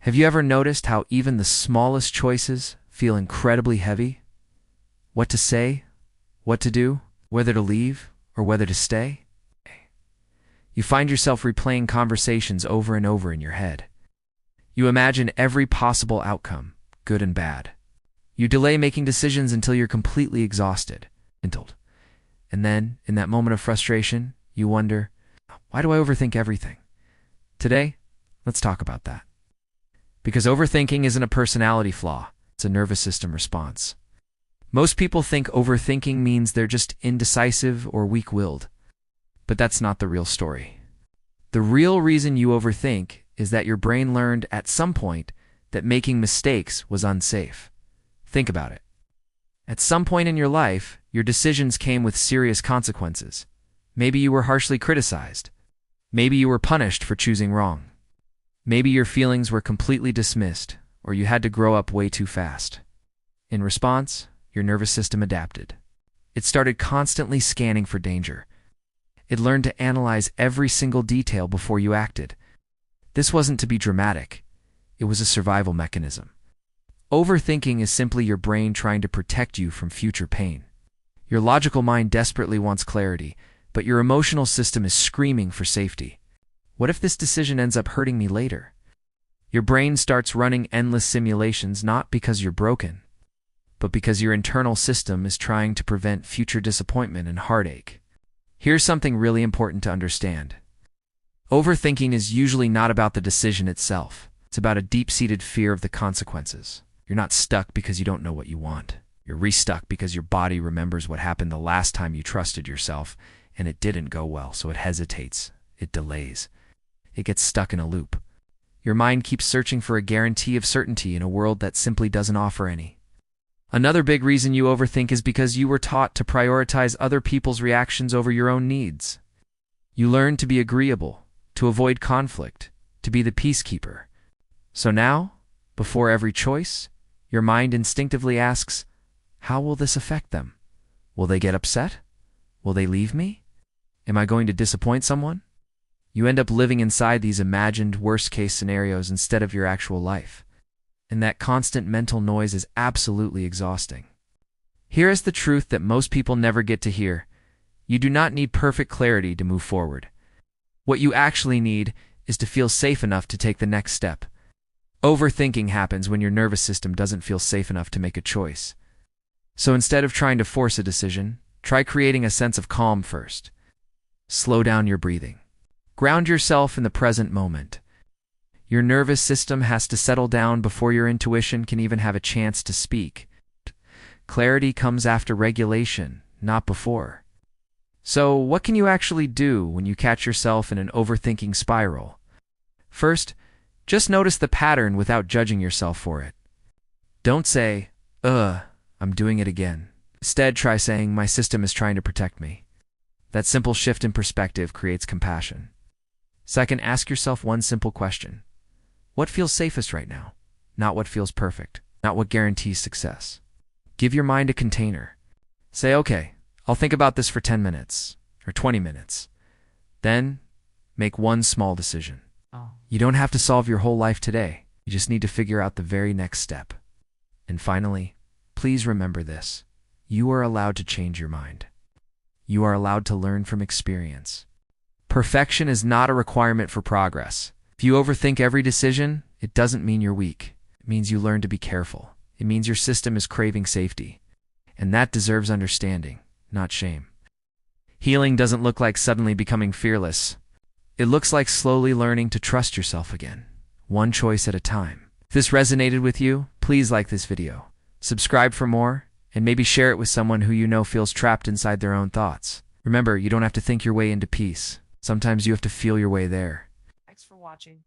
Have you ever noticed how even the smallest choices feel incredibly heavy? What to say, what to do, whether to leave, or whether to stay? You find yourself replaying conversations over and over in your head. You imagine every possible outcome, good and bad. You delay making decisions until you're completely exhausted. And then, in that moment of frustration, you wonder, why do I overthink everything? Today, let's talk about that. Because overthinking isn't a personality flaw, it's a nervous system response. Most people think overthinking means they're just indecisive or weak-willed. But that's not the real story. The real reason you overthink is that your brain learned at some point that making mistakes was unsafe. Think about it. At some point in your life, your decisions came with serious consequences. Maybe you were harshly criticized. Maybe you were punished for choosing wrong. Maybe your feelings were completely dismissed, or you had to grow up way too fast. In response, your nervous system adapted. It started constantly scanning for danger. It learned to analyze every single detail before you acted. This wasn't to be dramatic. It was a survival mechanism. Overthinking is simply your brain trying to protect you from future pain. Your logical mind desperately wants clarity, but your emotional system is screaming for safety. What if this decision ends up hurting me later? Your brain starts running endless simulations not because you're broken, but because your internal system is trying to prevent future disappointment and heartache. Here's something really important to understand. Overthinking is usually not about the decision itself. It's about a deep-seated fear of the consequences. You're not stuck because you don't know what you want. You're restuck because your body remembers what happened the last time you trusted yourself, and it didn't go well, so it hesitates. It delays. It gets stuck in a loop. Your mind keeps searching for a guarantee of certainty in a world that simply doesn't offer any. Another big reason you overthink is because you were taught to prioritize other people's reactions over your own needs. You learned to be agreeable, to avoid conflict, to be the peacekeeper. So now, before every choice, your mind instinctively asks, how will this affect them? Will they get upset? Will they leave me? Am I going to disappoint someone? You end up living inside these imagined worst-case scenarios instead of your actual life. And that constant mental noise is absolutely exhausting. Here is the truth that most people never get to hear. You do not need perfect clarity to move forward. What you actually need is to feel safe enough to take the next step. Overthinking happens when your nervous system doesn't feel safe enough to make a choice. So instead of trying to force a decision, try creating a sense of calm first. Slow down your breathing. Ground yourself in the present moment. Your nervous system has to settle down before your intuition can even have a chance to speak. Clarity comes after regulation, not before. So, what can you actually do when you catch yourself in an overthinking spiral? First, just notice the pattern without judging yourself for it. Don't say, I'm doing it again. Instead, try saying, my system is trying to protect me. That simple shift in perspective creates compassion. Second, ask yourself one simple question. What feels safest right now? Not what feels perfect, not what guarantees success. Give your mind a container. Say, okay, I'll think about this for 10 minutes or 20 minutes. Then, make one small decision. You don't have to solve your whole life today. You just need to figure out the very next step. And finally, please remember this. You are allowed to change your mind. You are allowed to learn from experience. Perfection is not a requirement for progress. If you overthink every decision, it doesn't mean you're weak. It means you learn to be careful. It means your system is craving safety. And that deserves understanding, not shame. Healing doesn't look like suddenly becoming fearless. It looks like slowly learning to trust yourself again, one choice at a time. If this resonated with you, please like this video. Subscribe for more, and maybe share it with someone who you know feels trapped inside their own thoughts. Remember, you don't have to think your way into peace. Sometimes you have to feel your way there. Thanks for watching.